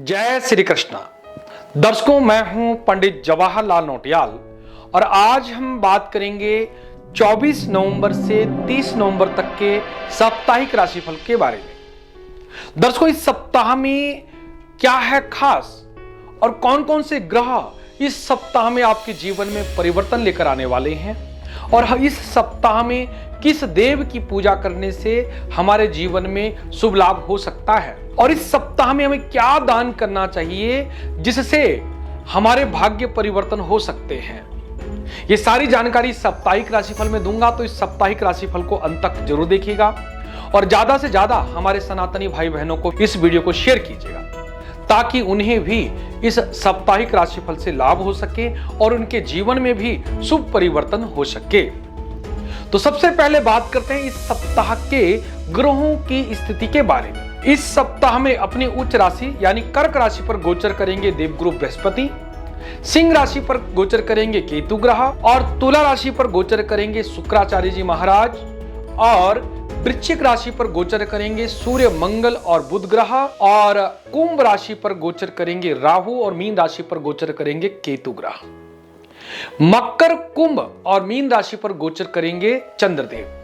जय श्री कृष्णा। दर्शकों, मैं हूं पंडित जवाहरलाल नौटियाल और आज हम बात करेंगे 24 नवंबर से 30 नवंबर तक के साप्ताहिक राशिफल के बारे में। दर्शकों, इस सप्ताह में क्या है खास और कौन कौन से ग्रह इस सप्ताह में आपके जीवन में परिवर्तन लेकर आने वाले हैं और इस सप्ताह में किस देव की पूजा करने से हमारे जीवन में शुभ लाभ हो सकता है और इस सप्ताह में हमें क्या दान करना चाहिए जिससे हमारे भाग्य परिवर्तन हो सकते हैं। ये सारी जानकारी साप्ताहिक राशिफल में दूंगा, तो इस साप्ताहिक राशिफल को अंत तक जरूर देखिएगा और ज्यादा से ज्यादा हमारे सनातनी भाई बहनों को इस वीडियो को शेयर कीजिएगा ताकि उन्हें भी इस साप्ताहिक राशिफल से लाभ हो सके और उनके जीवन में भी शुभ परिवर्तन हो सके। तो सबसे पहले बात करते हैं इस सप्ताह के ग्रहों की स्थिति के बारे में। इस सप्ताह में अपनी उच्च राशि यानी कर्क राशि पर गोचर करेंगे देवगुरु बृहस्पति, सिंह राशि पर गोचर करेंगे केतु ग्रह और तुला राशि पर गोचर करेंगे शुक्राचार्य जी महाराज और वृश्चिक राशि पर गोचर करेंगे सूर्य, मंगल और बुध ग्रह और कुंभ राशि पर गोचर करेंगे राहु और मीन राशि पर गोचर करेंगे केतु ग्रह। मकर, कुंभ और मीन राशि पर गोचर करेंगे चंद्रदेव।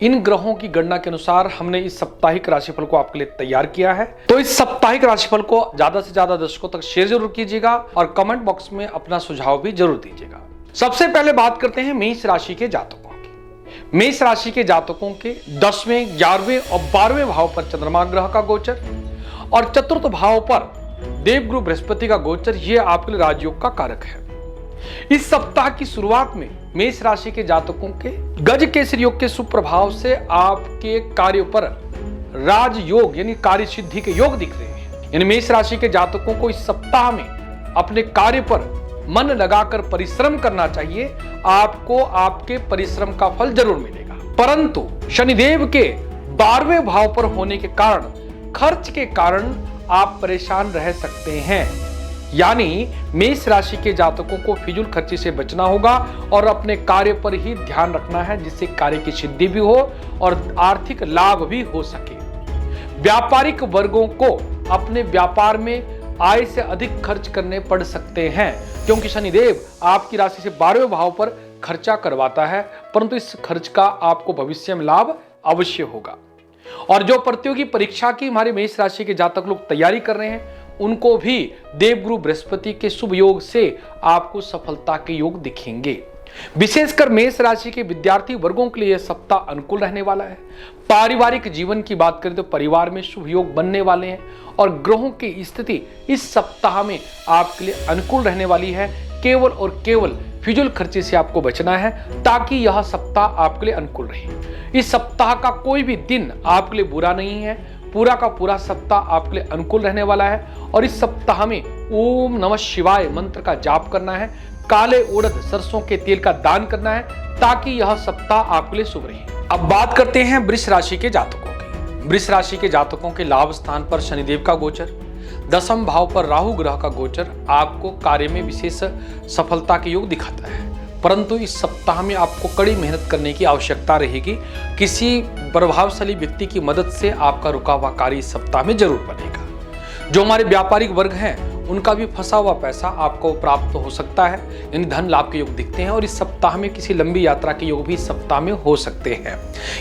इन ग्रहों की गणना के अनुसार हमने इस साप्ताहिक राशिफल को आपके लिए तैयार किया है। तो इस साप्ताहिक राशिफल को ज्यादा से ज्यादा दर्शकों तक शेयर जरूर कीजिएगा और कमेंट बॉक्स में अपना सुझाव भी जरूर दीजिएगा। सबसे पहले बात करते हैं मेष राशि के जातकों की। मेष राशि के जातकों के 10वें, 11वें और 12वें भाव पर चंद्रमा ग्रह का गोचर और चतुर्थ भाव पर देवगुरु बृहस्पति का गोचर, यह आपके लिए राजयोग का कारक है। इस सप्ताह की शुरुआत में मेष राशि के जातकों के गज केसरी योग के सुप्रभाव से आपके कार्यों पर राजयोग यानी कार्य सिद्धि के योग दिख रहे हैं। यानी मेष राशि के जातकों को इस सप्ताह में अपने कार्य पर मन लगाकर परिश्रम करना चाहिए। आपको आपके परिश्रम का फल जरूर मिलेगा, परंतु शनिदेव के 12वें भाव पर होने के कारण खर्च के कारण आप परेशान रह सकते हैं। यानी मेष राशि के जातकों को फिजूल खर्ची से बचना होगा और अपने कार्य पर ही ध्यान रखना है जिससे कार्य की सिद्धि भी हो और आर्थिक लाभ भी हो सके। व्यापारिक वर्गों को अपने व्यापार में आय से अधिक खर्च करने पड़ सकते हैं क्योंकि शनिदेव आपकी राशि से 12वें भाव पर खर्चा करवाता है, परंतु इस खर्च का आपको भविष्य में लाभ अवश्य होगा। और जो प्रतियोगी परीक्षा की हमारे मेष राशि के जातक लोग तैयारी कर रहे हैं उनको भी देवगुरु बृहस्पति के शुभ योग से आपको सफलता के योग दिखेंगे। विशेषकर मेष राशि के विद्यार्थी वर्गों के लिए यह सप्ताह अनुकूल रहने वाला है। पारिवारिक जीवन की बात करें तो परिवार में शुभ योग बनने वाले हैं और ग्रहों की स्थिति इस सप्ताह में आपके लिए अनुकूल रहने वाली है। केवल और केवल फिजूल खर्चे से आपको बचना है ताकि यह सप्ताह आपके लिए अनुकूल रहे। इस सप्ताह का कोई भी दिन आपके लिए बुरा नहीं है। पूरा का पूरा सप्ताह आपके लिए अनुकूल रहने वाला है और इस सप्ताह में ओम नमः शिवाय मंत्र का जाप करना है, काले उड़द सरसों के तेल का दान करना है ताकि यह सप्ताह आपके लिए शुभ रहे। अब बात करते हैं वृष राशि के जातकों की। वृष राशि के जातकों के लाभ स्थान पर शनिदेव का गोचर, 10वें भाव पर राहु ग्रह का गोचर आपको कार्य में विशेष सफलता के योग दिखाता है, परंतु इस सप्ताह में आपको कड़ी मेहनत करने की आवश्यकता रहेगी। किसी प्रभावशाली व्यक्ति की मदद से आपका रुका हुआ कार्य इस सप्ताह में जरूर बनेगा। जो हमारे व्यापारिक वर्ग हैं उनका भी फंसा हुआ पैसा आपको प्राप्त हो सकता है, यानी धन लाभ के योग दिखते हैं और इस सप्ताह में किसी लंबी यात्रा के योग भी इस सप्ताह में हो सकते हैं।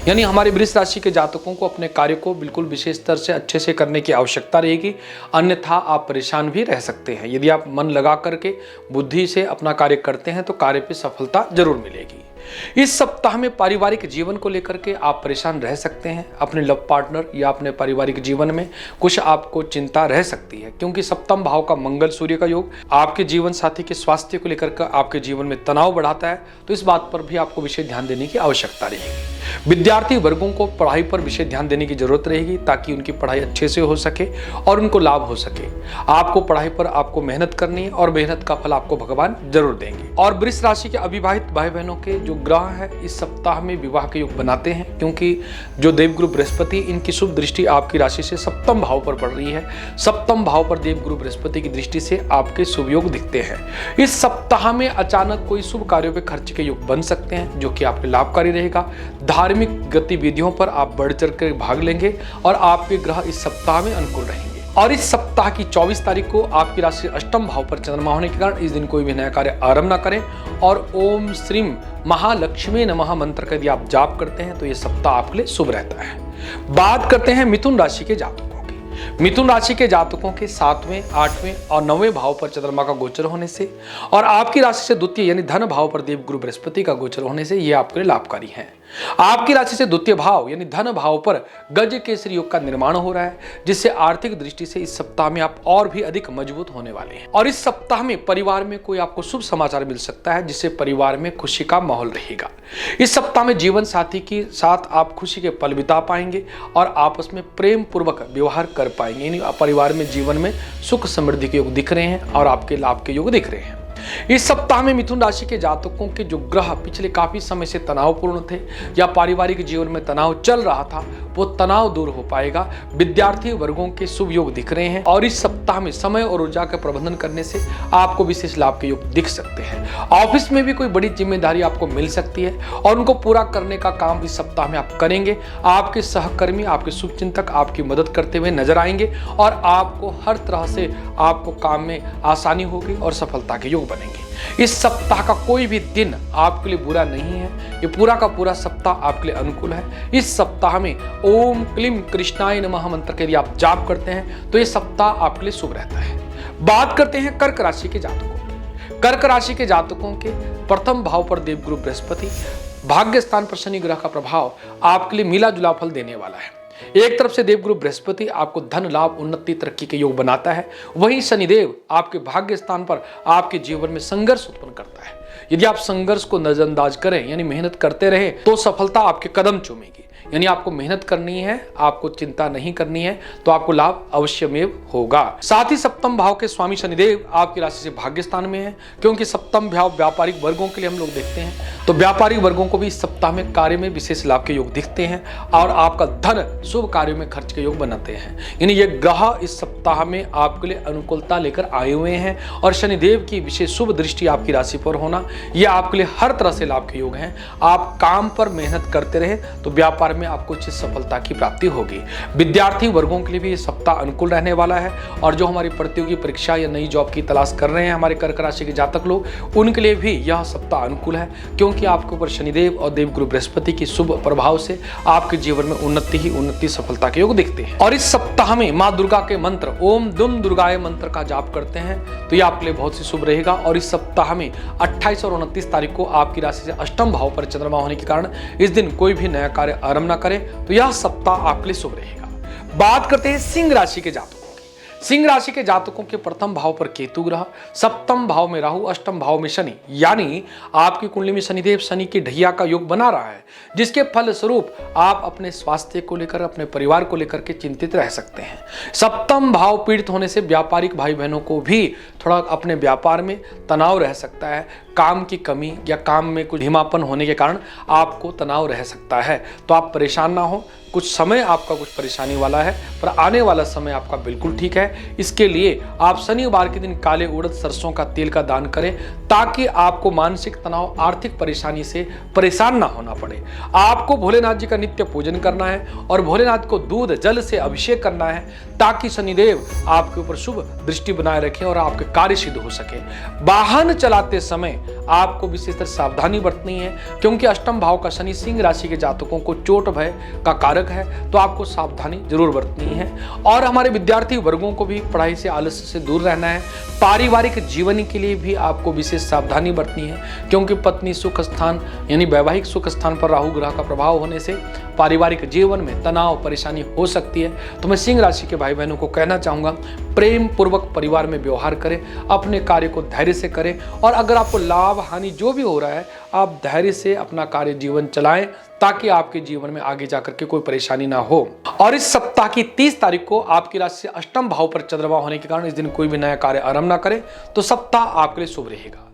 यानी हमारे वृष राशि के जातकों को अपने कार्य को बिल्कुल विशेष स्तर से अच्छे से करने की आवश्यकता रहेगी, अन्यथा आप परेशान भी रह सकते हैं। यदि आप मन लगा करके बुद्धि से अपना कार्य करते हैं तो कार्य पर सफलता जरूर मिलेगी। इस सप्ताह में पारिवारिक जीवन को लेकर के आप परेशान रह सकते हैं। अपने लव पार्टनर या अपने पारिवारिक जीवन में कुछ आपको चिंता रह सकती है क्योंकि 7वें भाव का मंगल सूर्य का योग आपके जीवन साथी के स्वास्थ्य को लेकर के आपके जीवन में तनाव बढ़ाता है, तो इस बात पर भी आपको विशेष ध्यान देने की आवश्यकता रहेगी। विद्यार्थी वर्गों को पढ़ाई पर विशेष ध्यान देने की जरूरत रहेगी ताकि उनकी पढ़ाई अच्छे से हो सके और उनको लाभ हो सके। आपको पढ़ाई पर आपको मेहनत करनी है और मेहनत का फल आपको भगवान जरूर देंगे। और वृष राशि के अविवाहित भाई बहनों के जो ग्रह है इस सप्ताह में विवाह के योग बनाते हैं क्योंकि जो देवगुरु बृहस्पति इनकी शुभ दृष्टि आपकी राशि से 7वें भाव पर पड़ रही है। 7वें भाव पर देवगुरु बृहस्पति की दृष्टि से आपके शुभ योग दिखते हैं। इस सप्ताह में अचानक कोई शुभ कार्यों पे खर्च के योग बन सकते हैं जो कि आपके लाभकारी रहेगा। धार्मिक गतिविधियों पर आप बढ़ चढ़ कर भाग लेंगे और आपके ग्रह इस सप्ताह में अनुकूल रहेंगे। और इस सप्ताह की 24 तारीख को आपकी राशि अष्टम भाव पर चंद्रमा होने के कारण इस दिन कोई भी नया कार्य आरंभ ना करें। और ओम श्रीम महालक्ष्मी नमः मंत्र का यदि आप जाप करते हैं तो ये सप्ताह आपके लिए शुभ रहता है। बात करते हैं मिथुन राशि के जातकों की। मिथुन राशि के जातकों के 7वें, 8वें और 9वें भाव पर चंद्रमा का गोचर होने से और आपकी राशि से द्वितीय यानी धन भाव पर देवगुरु बृहस्पति का गोचर होने से यह आपके लिए लाभकारी है। आपकी राशि से द्वितीय भाव यानी धन भाव पर गज केसरी योग का निर्माण हो रहा है, जिससे आर्थिक दृष्टि से इस सप्ताह में आप और भी अधिक मजबूत होने वाले हैं। और इस सप्ताह में परिवार में कोई आपको शुभ समाचार मिल सकता है, जिससे परिवार में खुशी का माहौल रहेगा। इस सप्ताह में जीवन साथी के साथ आप खुशी के पल बिता पाएंगे और आपस में प्रेम पूर्वक व्यवहार कर पाएंगे। यानी परिवार में जीवन में सुख समृद्धि के योग दिख रहे हैं और आपके लाभ के योग दिख रहे हैं। इस सप्ताह में मिथुन राशि के जातकों के जो ग्रह पिछले काफी समय से तनावपूर्ण थे या पारिवारिक जीवन में तनाव चल रहा था, वो तनाव दूर हो पाएगा। विद्यार्थी वर्गों के शुभ योग दिख रहे हैं और इस सप्ताह में समय और ऊर्जा का प्रबंधन करने से आपको विशेष लाभ के योग दिख सकते हैं। ऑफिस में भी कोई बड़ी जिम्मेदारी आपको मिल सकती है और उनको पूरा करने का काम इस सप्ताह में आप करेंगे। आपके सहकर्मी, आपके शुभचिंतक आपकी मदद करते हुए नजर आएंगे और आपको हर तरह से आपको काम में आसानी होगी और सफलता के योग बनेंगे। इस सप्ताह का कोई भी दिन आपके लिए बुरा नहीं है। ये पूरा का पूरा सप्ताह आपके लिए अनुकूल है। इस सप्ताह में ओम क्लीम कृष्णाय नमः मंत्र के लिए आप जाप करते हैं तो ये सप्ताह आपके लिए शुभ रहता है। बात करते हैं कर्क राशि के जातकों की। कर्क राशि के जातकों के प्रथम भाव पर देवगुरु बृहस्पति, भाग्य स्थान पर शनि ग्रह का प्रभाव आपके लिए मिला जुला फल देने वाला है। एक तरफ से देवगुरु बृहस्पति आपको धन लाभ, उन्नति, तरक्की के योग बनाता है, वहीं शनिदेव आपके भाग्य स्थान पर आपके जीवन में संघर्ष उत्पन्न करता है। यदि आप संघर्ष को नजरअंदाज करें यानी मेहनत करते रहे तो सफलता आपके कदम चूमेगी। यानी आपको मेहनत करनी है, आपको चिंता नहीं करनी है, तो आपको लाभ अवश्यमेव होगा। साथ ही सप्तम भाव के स्वामी शनिदेव आपकी राशि से भाग्य स्थान में है, क्योंकि सप्तम भाव व्यापारिक वर्गों के लिए हम लोग देखते हैं तो व्यापारिक वर्गों को भी इस सप्ताह में कार्य में विशेष लाभ के योग दिखते हैं और आपका धन शुभ कार्यों में खर्च के योग बनाते हैं। यानी ये ग्रह इस सप्ताह में आपके लिए अनुकूलता लेकर आए हुए हैं और शनिदेव की विशेष शुभ दृष्टि आपकी राशि पर होना ये आपके लिए हर तरह से लाभ के योग हैं। आप काम पर मेहनत करते रहे तो व्यापार में आपको अच्छी सफलता की प्राप्ति होगी। विद्यार्थी वर्गों के लिए भी ये सप्ताह अनुकूल रहने वाला है और जो हमारी प्रतियोगी परीक्षा या नई जॉब की तलाश कर रहे हैं हमारे कर्क राशि के जातक लोग, उनके लिए भी यह सप्ताह अनुकूल है, क्योंकि आपके ऊपर शनिदेव और देवगुरु बृहस्पति की शुभ प्रभाव से आपके जीवन में उन्नति ही उन्नति, सफलता के योग दिखते हैं। और इस सप्ताह में माँ दुर्गा के मंत्र ओम दुम दुर्गाय मंत्र का जाप करते हैं तो यह आपके लिए बहुत ही शुभ रहेगा। और इस सप्ताह में 28 और 29 तारीख को आपकी राशि से अष्टम भाव पर चंद्रमा होने के कारण इस दिन कोई भी नया कार्य आरंभ न करें तो यह सप्ताह आपके लिए शुभ रहेगा। बात करते हैं सिंह राशि के जातकों की। सिंह राशि के जातकों के प्रथम भाव पर केतु ग्रह, सप्तम भाव में राहु, अष्टम भाव में शनि, यानी आपकी कुंडली में शनिदेव शनि की ढैया का योग बना रहा है, जिसके फल स्वरूप आप अपने स्वास्थ्य को लेकर, अपने परिवार को लेकर के चिंतित रह सकते हैं। सप्तम भाव पीड़ित होने से व्यापारिक भाई बहनों को भी थोड़ा अपने व्यापार में तनाव रह सकता है। काम की कमी या काम में कुछ धीमापन होने के कारण आपको तनाव रह सकता है, तो आप परेशान ना हो। कुछ समय आपका कुछ परेशानी वाला है, पर आने वाला समय आपका बिल्कुल ठीक है। इसके लिए आप शनिवार के दिन काले उड़द सरसों का तेल का दान करें, ताकि आपको मानसिक तनाव, आर्थिक परेशानी से परेशान ना होना पड़े। आपको भोलेनाथ जी का नित्य पूजन करना है और भोलेनाथ को दूध जल से अभिषेक करना है, ताकि शनिदेव आपके ऊपर शुभ दृष्टि बनाए रखें और आपके कार्य सिद्ध हो सके। वाहन चलाते समय आपको विशेषकर सावधानी बरतनी है, क्योंकि अष्टम भाव का शनि सिंह राशि के जातकों को चोट भय का कारक है, तो आपको सावधानी जरूर बरतनी है। और हमारे विद्यार्थी वर्गों को भी पढ़ाई से, आलस्य से दूर रहना है। पारिवारिक जीवन के लिए भी आपको विशेष सावधानी बरतनी है, क्योंकि पत्नी सुख स्थान यानी वैवाहिक सुख स्थान पर राहु ग्रह का प्रभाव होने से पारिवारिक जीवन में तनाव, परेशानी हो सकती है। तो मैं सिंह राशि के भाई बहनों को कहना चाहूंगा, प्रेम पूर्वक परिवार में व्यवहार करें, अपने कार्य को धैर्य से करें और अगर आपको लाभ हानि जो भी हो रहा है, आप धैर्य से अपना कार्य जीवन चलाएं, ताकि आपके जीवन में आगे जाकर के कोई परेशानी ना हो। और इस सप्ताह की 30 तारीख को आपकी राशि से अष्टम भाव पर चंद्रमा होने के कारण इस दिन कोई भी नया कार्य आरंभ ना करें, तो सप्ताह आपके लिए शुभ रहेगा।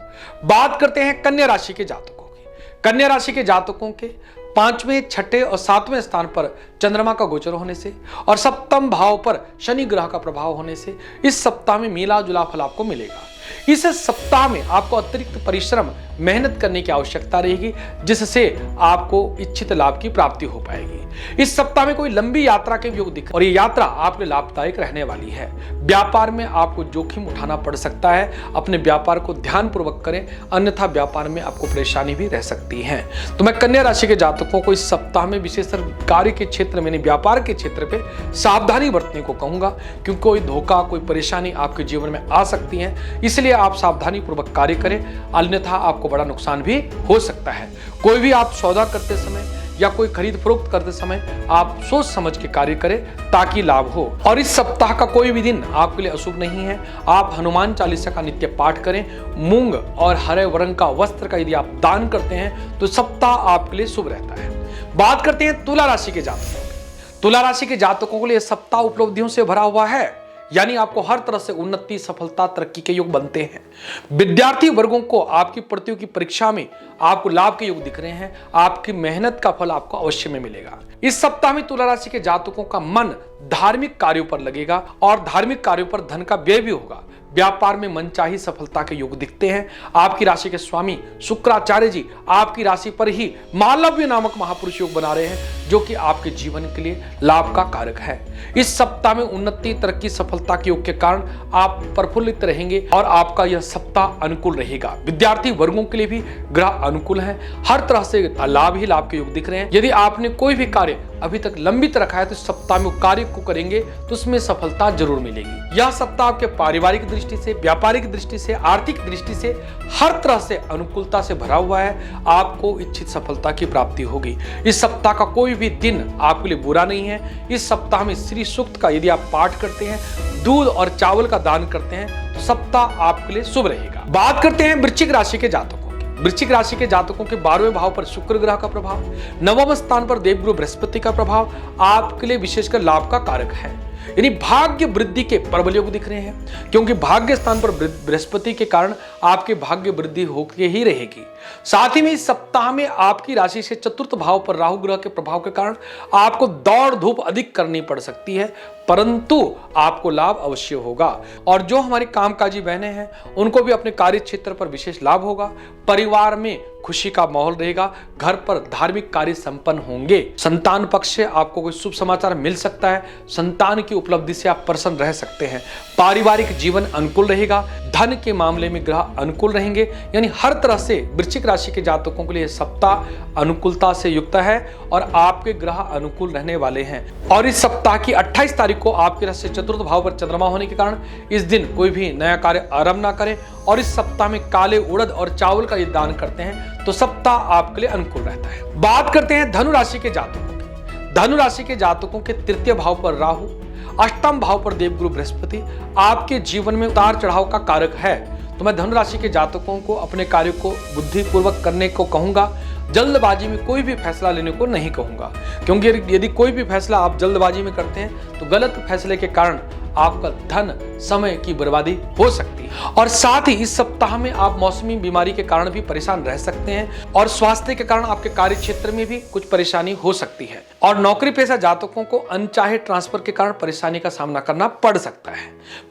बात करते हैं कन्या राशि के जातकों की। कन्या राशि के जातकों के 5वें, 6ठे और 7वें स्थान पर चंद्रमा का गोचर होने से और सप्तम भाव पर शनि ग्रह का प्रभाव होने से इस सप्ताह में मिला जुला फल आपको मिलेगा। इस सप्ताह में आपको अतिरिक्त परिश्रम, मेहनत करने की आवश्यकता रहेगी, जिससे आपको इच्छित लाभ की प्राप्ति हो पाएगी। इस सप्ताह में कोई लंबी यात्रा के योग दिख और ये यात्रा आपके लाभदायक रहने वाली है। व्यापार में आपको जोखिम उठाना पड़ सकता है, अपने व्यापार को ध्यानपूर्वक करें, अन्यथा व्यापार में आपको परेशानी भी रह सकती है। तो मैं कन्या राशि के जातकों को इस सप्ताह में विशेषकर कार्य के क्षेत्र में, व्यापार के क्षेत्र पे सावधानी बरतने को कहूंगा, क्योंकि कोई धोखा, कोई परेशानी आपके जीवन में आ सकती है। इसलिए आप सावधानी पूर्वक कार्य करें, अन्यथा आपको बड़ा नुकसान भी हो सकता है। कोई भी आप सौदा करते समय या कोई खरीद फरोख्त करते समय आप सोच समझ के कार्य करें ताकि लाभ हो। और इस सप्ताह का कोई भी दिन आपके लिए अशुभ नहीं है। आप हनुमान चालीसा का नित्य पाठ करें। मूंग और हरे रंग का वस्त्र का यदि आप दान करते हैं तो सप्ताह आपके लिए शुभ रहता है। बात करते हैं तुला राशि के जातकों की। तुला राशि के जातकों के लिए सप्ताह उपलब्धियों से भरा हुआ है, यानी आपको हर तरह से उन्नति, सफलता, तरक्की के योग बनते हैं। विद्यार्थी वर्गों को आपकी प्रतियोगी परीक्षा में आपको लाभ के योग दिख रहे हैं। आपकी मेहनत का फल आपको अवश्य में मिलेगा। इस सप्ताह में तुला राशि के जातकों का मन धार्मिक कार्यों पर लगेगा और धार्मिक कार्यों पर धन का व्यय भी होगा। व्यापार में मनचाही सफलता के योग दिखते हैं। आपकी राशि के स्वामी शुक्राचार्य जी आपकी राशि पर ही मालव्य नामक महापुरुष योग बना रहे हैं, जो कि आपके जीवन के लिए लाभ का कारक है। इस सप्ताह में उन्नति, तरक्की, सफलता के योग के कारण आप प्रफुल्लित रहेंगे और आपका यह सप्ताह अनुकूल रहेगा। विद्यार्थी वर्गों के लिए भी ग्रह अनुकूल है। हर तरह से लाभ ही लाभ के योग दिख रहे हैं। यदि आपने कोई भी कार्य अभी तक लंबित रखा है तो इस सप्ताह में कार्य को करेंगे तो उसमें सफलता जरूर मिलेगी। यह सप्ताह आपके पारिवारिक दृष्टि से, व्यापारिक दृष्टि से, आर्थिक दृष्टि से हर तरह से अनुकूलता से भरा हुआ है। आपको इच्छित सफलता की प्राप्ति होगी। इस सप्ताह का कोई भी दिन आपके लिए बुरा नहीं है। इस सप्ताह में श्री सूक्त का यदि आप पाठ करते हैं, दूध और चावल का दान करते हैं तो सप्ताह आपके लिए शुभ रहेगा। बात करते हैं वृश्चिक राशि के जातकों। वृश्चिक राशि के जातकों के 12वें भाव पर शुक्र ग्रह का प्रभाव, 9वें स्थान पर देवगुरु बृहस्पति का प्रभाव आपके लिए विशेषकर लाभ का कारक है। यानी भाग्य वृद्धि के प्रबल योग दिख रहे हैं, क्योंकि भाग्य स्थान पर बृहस्पति के कारण आपके भाग्य वृद्धि होकर ही रहेगी। साथ ही में इस सप्ताह में आपकी राशि से चतुर्थ भाव पर राहु ग्रह के प्रभाव के कारण आपको दौड़ धूप अधिक करनी पड़ सकती है, परंतु आपको लाभ अवश्य होगा। और जो हमारी कामकाजी बहनें हैं उनको भी अपने कार्य क्षेत्र पर विशेष लाभ होगा। परिवार में खुशी का माहौल रहेगा। घर पर धार्मिक कार्य संपन्न होंगे। संतान पक्ष से आपको कोई शुभ समाचार मिल सकता है। संतान की उपलब्धि से आप प्रसन्न रह सकते हैं। पारिवारिक जीवन अनुकूल रहेगा। धन के मामले में ग्रह अनुकूल रहेंगे। यानी हर तरह से वृश्चिक राशि के जातकों के लिए सप्ताह अनुकूलता से युक्त है और आपके ग्रह अनुकूल रहने वाले हैं। और इस सप्ताह की 28 तारीख को आपके राशि से चतुर्थ भाव पर चंद्रमा होने के कारण इस दिन कोई भी नया कार्य आरंभ ना करें। और इस सप्ताह में काले उड़द और चावल का यदि दान करते हैं तो सप्ताह आपके लिए अनुकूल रहता है। बात करते हैं धनु राशि के जातकों की। धनु राशि के जातकों के तृतीय भाव पर राहु, अष्टम भाव पर देवगुरु बृहस्पति आपके जीवन में उतार चढ़ाव का कारक है। तो मैं धनु राशि के जातकों को अपने कार्य को बुद्धिपूर्वक करने को कहूंगा। जल्दबाजी में कोई भी फैसला लेने को नहीं कहूंगा, क्योंकि यदि कोई भी फैसला आप जल्दबाजी में करते हैं तो गलत फैसले के कारण आपका धन, समय की बर्बादी हो सकती है। और साथ ही इस सप्ताह में आप मौसमी बीमारी के कारण भी परेशान रह सकते हैं और स्वास्थ्य के कारण आपके कार्य क्षेत्र में भी कुछ परेशानी हो सकती है। और नौकरी पेशा जातकों को अनचाहे ट्रांसफर के कारण परेशानी का सामना करना पड़ सकता है।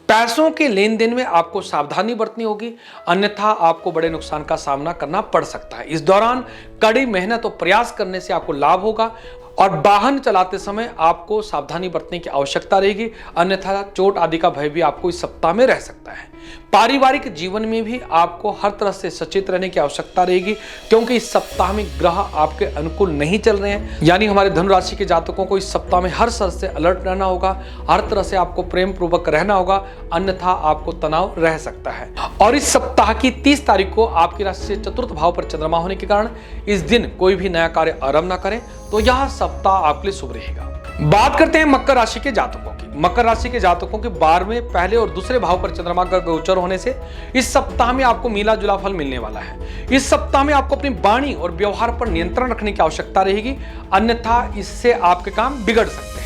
पैसों के लेन देन में आपको सावधानी बरतनी होगी, अन्यथा आपको बड़े नुकसान का सामना करना पड़ सकता है। इस दौरान कड़ी मेहनत और प्रयास करने से आपको लाभ होगा और वाहन चलाते समय आपको सावधानी बरतने की आवश्यकता रहेगी, अन्यथा चोट आदि का भय भी आपको इस सप्ताह में रह सकता है। पारिवारिक जीवन में भी आपको हर तरह से सचेत रहने की आवश्यकता रहेगी, क्योंकि इस सप्ताह में ग्रह आपके अनुकूल नहीं चल रहे हैं। यानी हमारे धनु राशि के जातकों को इस सप्ताह में हर तरह से अलर्ट रहना होगा, हर तरह से आपको प्रेम पूर्वक रहना होगा, अन्यथा आपको तनाव रह सकता है। और इस सप्ताह की 30 तारीख को आपकी राशि से चतुर्थ भाव पर चंद्रमा होने के कारण इस दिन कोई भी नया कार्य आरंभ न करें, तो यह सप्ताह आपके लिए शुभ रहेगा। बात करते हैं मकर राशि के जातकों की। मकर राशि के जातकों के 12वें पहले और दूसरे भाव पर चंद्रमा का गोचर होने से इस सप्ताह में आपको मिला जुला फल मिलने वाला है। इस सप्ताह में आपको अपनी वाणी और व्यवहार पर नियंत्रण रखने की आवश्यकता रहेगी, अन्यथा इससे आपके काम बिगड़ सकते हैं।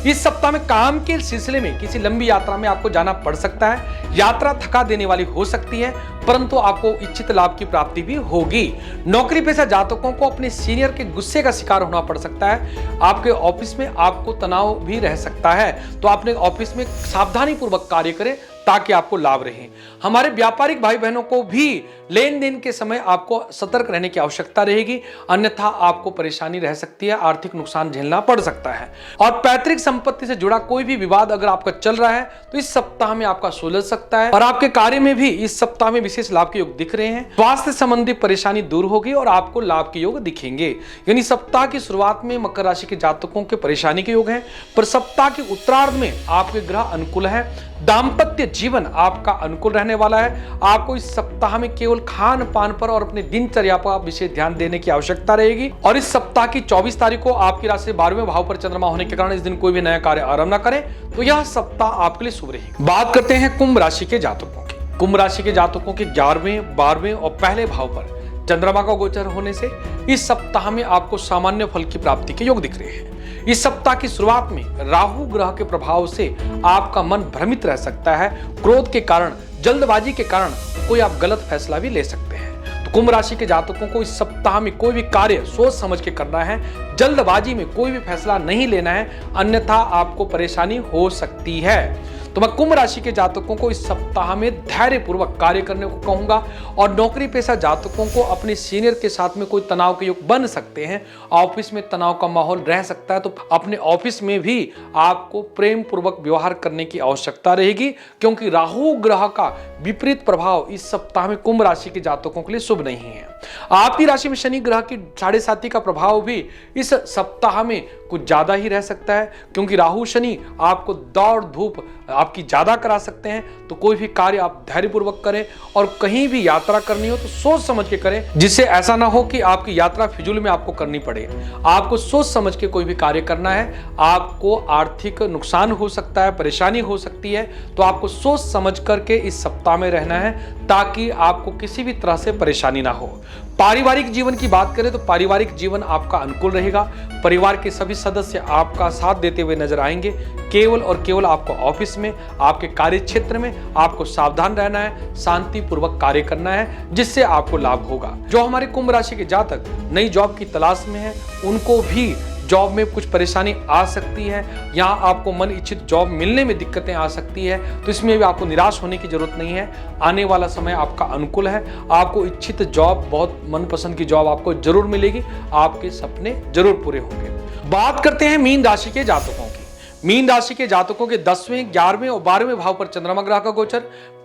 इस सप्ताह में काम के सिलसिले में किसी लंबी यात्रा में आपको जाना पड़ सकता है। यात्रा थका देने वाली हो सकती है, परंतु आपको इच्छित लाभ की प्राप्ति भी होगी। नौकरी पेशा जातकों को अपने सीनियर के गुस्से का शिकार होना पड़ सकता है। आपके ऑफिस में आपको तनाव भी रह सकता है, तो आपने ऑफिस में सावधानी पूर्वक कार्य करें ताकि आपको लाभ रहे। हमारे व्यापारिक भाई बहनों को भी लेन देन के समय आपको सतर्क रहने की आवश्यकता रहेगी, अन्यथा आपको परेशानी रह सकती है, आर्थिक नुकसान झेलना पड़ सकता है। और पैतृक संपत्ति से जुड़ा कोई भी विवाद अगर आपका चल रहा है तो इस सप्ताह में आपका सुलझ सकता है। और आपके कार्य में भी इस सप्ताह में विशेष लाभ के योग दिख रहे हैं। स्वास्थ्य संबंधी परेशानी दूर होगी और आपको लाभ के योग दिखेंगे। यानी सप्ताह की शुरुआत में मकर राशि के जातकों के परेशानी के योग हैं, पर सप्ताह के उत्तरार्ध में आपके ग्रह अनुकूल है। दाम्पत्य जीवन आपका अनुकूल रहने वाला है। आपको इस सप्ताह में केवल खान पान पर और अपनी दिनचर्या पर विशेष ध्यान देने की आवश्यकता रहेगी। और इस सप्ताह की 24 तारीख को आपकी राशि से 12वें भाव पर चंद्रमा होने के कारण इस दिन कोई भी नया कार्य आरंभ न करें, तो यह सप्ताह आपके लिए शुभ रहेगी। बात करते हैं कुंभ राशि के जातकों की। कुंभ राशि के जातकों के 11वें, 12वें और पहले भाव पर चंद्रमा का गोचर होने से इस सप्ताह में आपको सामान्य फल की प्राप्ति के योग दिख रहे हैं। इस सप्ताह की शुरुआत में राहु ग्रह के प्रभाव से आपका मन भ्रमित रह सकता है। क्रोध के कारण, जल्दबाजी के कारण कोई आप गलत फैसला भी ले सकते हैं। तो कुंभ राशि के जातकों को इस सप्ताह में कोई भी कार्य सोच समझ के करना है। जल्दबाजी में कोई भी फैसला नहीं लेना है, अन्यथा आपको परेशानी हो सकती है। तो मैं कुंभ राशि के जातकों को इस सप्ताह में धैर्य पूर्वक कार्य करने को कहूंगा। और नौकरी पेशा जातकों को अपने सीनियर के साथ में कोई तनाव के योग बन सकते हैं। ऑफिस में तनाव का माहौल रह सकता है, तो अपने ऑफिस में भी आपको प्रेम पूर्वक व्यवहार करने की आवश्यकता रहेगी, क्योंकि राहु ग्रह का विपरीत प्रभाव इस सप्ताह में कुंभ राशि के जातकों के लिए शुभ नहीं है। आपकी राशि में शनि ग्रह की 7.5 का प्रभाव भी इस सप्ताह में कुछ ज्यादा ही रह सकता है, क्योंकि राहु शनि आपको दौड़ धूप आपकी ज्यादा करा सकते हैं। तो कोई भी कार्य आप धैर्यपूर्वक करें, और कहीं भी यात्रा करनी हो तो सोच समझ के करें, जिससे ऐसा ना हो कि आपकी यात्रा फिजूल में आपको करनी पड़े। आपको सोच समझ के कोई भी कार्य करना है। आपको आर्थिक नुकसान हो सकता है, परेशानी हो सकती है, तो आपको सोच समझ करके इस सप्ताह में रहना है, ताकि आपको किसी भी तरह से परेशानी ना हो। पारिवारिक जीवन की बात करें तो पारिवारिक जीवन आपका अनुकूल रहेगा। परिवार के सभी सदस्य आपका साथ देते हुए नजर आएंगे। केवल और केवल आपको ऑफिस में, आपके कार्य क्षेत्र में आपको सावधान रहना है, शांति पूर्वक कार्य करना है, जिससे आपको लाभ होगा। जो हमारे कुंभ राशि के जातक नई जॉब की तलाश में है, उनको भी जॉब में कुछ परेशानी आ सकती है। यहाँ आपको मन इच्छित जॉब मिलने में दिक्कतें आ सकती है, तो इसमें भी आपको निराश होने की जरूरत नहीं है। आने वाला समय आपका अनुकूल है। आपको इच्छित जॉब, बहुत मनपसंद की जॉब आपको जरूर मिलेगी। आपके सपने जरूर पूरे होंगे। बात करते हैं मीन राशि के जातकों की। मीन राशि के जातकों के 10वें, 11वें और 12वें भाव पर चंद्रमा ग्रह का गोचर,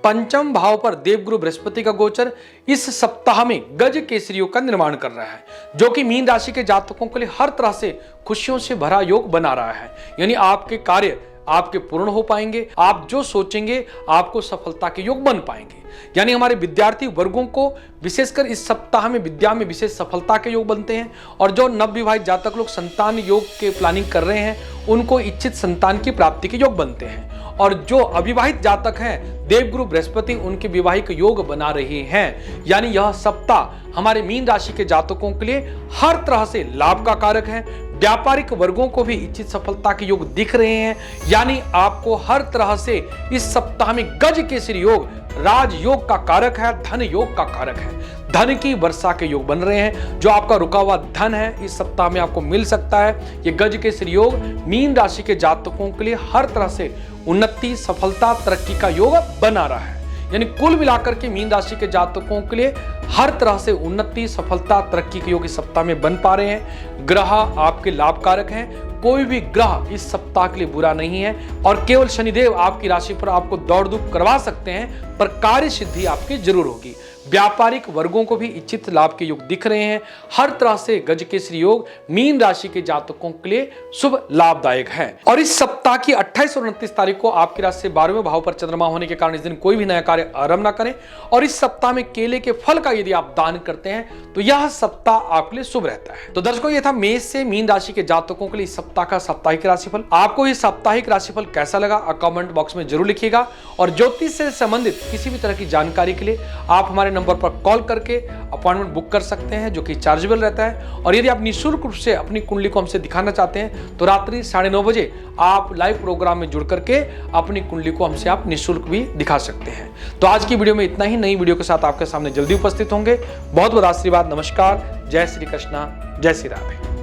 पंचम भाव पर देवगुरु बृहस्पति का गोचर इस सप्ताह में गज केसरी योग का निर्माण कर रहा है, जो कि मीन राशि के जातकों के लिए हर तरह से खुशियों से भरा योग बना रहा है। यानी आपके कार्य आपके पूर्ण हो पाएंगे। आप जो सोचेंगे आपको सफलता के योग बन पाएंगे। यानी हमारे विद्यार्थी वर्गों को विशेषकर इस सप्ताह में विद्या में विशेष सफलता के योग बनते हैं। और जो नवविवाहित जातक लोग संतान योग के प्लानिंग कर रहे हैं, उनको इच्छित संतान की प्राप्ति के योग बनते हैं। और जो अविवाहित जातक हैं, देवगुरु बृहस्पति उनके विवाहिक योग बना रहे हैं। यानी यह सप्ताह हमारे मीन राशि के जातकों के लिए हर तरह से लाभ का कारक है। व्यापारिक वर्गों को भी इच्छित सफलता के योग दिख रहे हैं। यानी आपको हर तरह से इस सप्ताह में गज केसरी योग राजयोग का कारक है, धन योग का कारक है। धन की वर्षा के योग बन रहे हैं। जो आपका रुका हुआ धन है इस सप्ताह में आपको मिल सकता है। ये गज केसरी योग मीन राशि के जातकों के लिए हर तरह से उन्नति, सफलता, तरक्की का योग बना रहा है। यानी कुल मिलाकर के मीन राशि के जातकों के लिए हर तरह से उन्नति, सफलता, तरक्की के योग इस सप्ताह में बन पा रहे हैं। ग्रह आपके लाभकारक हैं। कोई भी ग्रह इस सप्ताह के लिए बुरा नहीं है। और केवल शनिदेव आपकी राशि पर आपको दौड़ धूप करवा सकते हैं, पर कार्य सिद्धि आपकी जरूर होगी। व्यापारिक वर्गों को भी इच्छित लाभ के योग दिख रहे हैं। हर तरह से गज केसरी योग मीन राशि के जातकों के लिए शुभ लाभदायक है। और इस सप्ताह की 28 और 29 तारीख को आपकी राशि से 12वें भाव पर चंद्रमा होने के कारण इस दिन कोई भी नया कार्य आरंभ ना करें। और इस सप्ताह में केले के फल का यदि आप दान करते हैं तो यह सप्ताह आपके लिए शुभ रहता है। तो दर्शकों, यह था मेष से मीन राशि के जातकों के लिए सप्ताह का साप्ताहिक राशिफल। आपको ये साप्ताहिक राशिफल कैसा लगा कमेंट बॉक्स में जरूर लिखिएगा। और ज्योतिष से संबंधित किसी भी तरह की जानकारी के लिए आप हमारे नंबर पर कॉल करके अपॉइंटमेंट बुक कर सकते हैं, जो कि चार्जेबल रहता है। और यदि आप निःशुल्क रूप से अपनी कुंडली को हमसे दिखाना चाहते हैं तो रात्रि 9:30 बजे आप लाइव प्रोग्राम में जुड़ करके अपनी कुंडली को हमसे आप निःशुल्क भी दिखा सकते हैं। तो आज की वीडियो में इतना ही। नई वीडियो के साथ आपके सामने जल्दी उपस्थित होंगे। बहुत बहुत आशीर्वाद। नमस्कार। जय श्री कृष्णा। जय श्री राधे।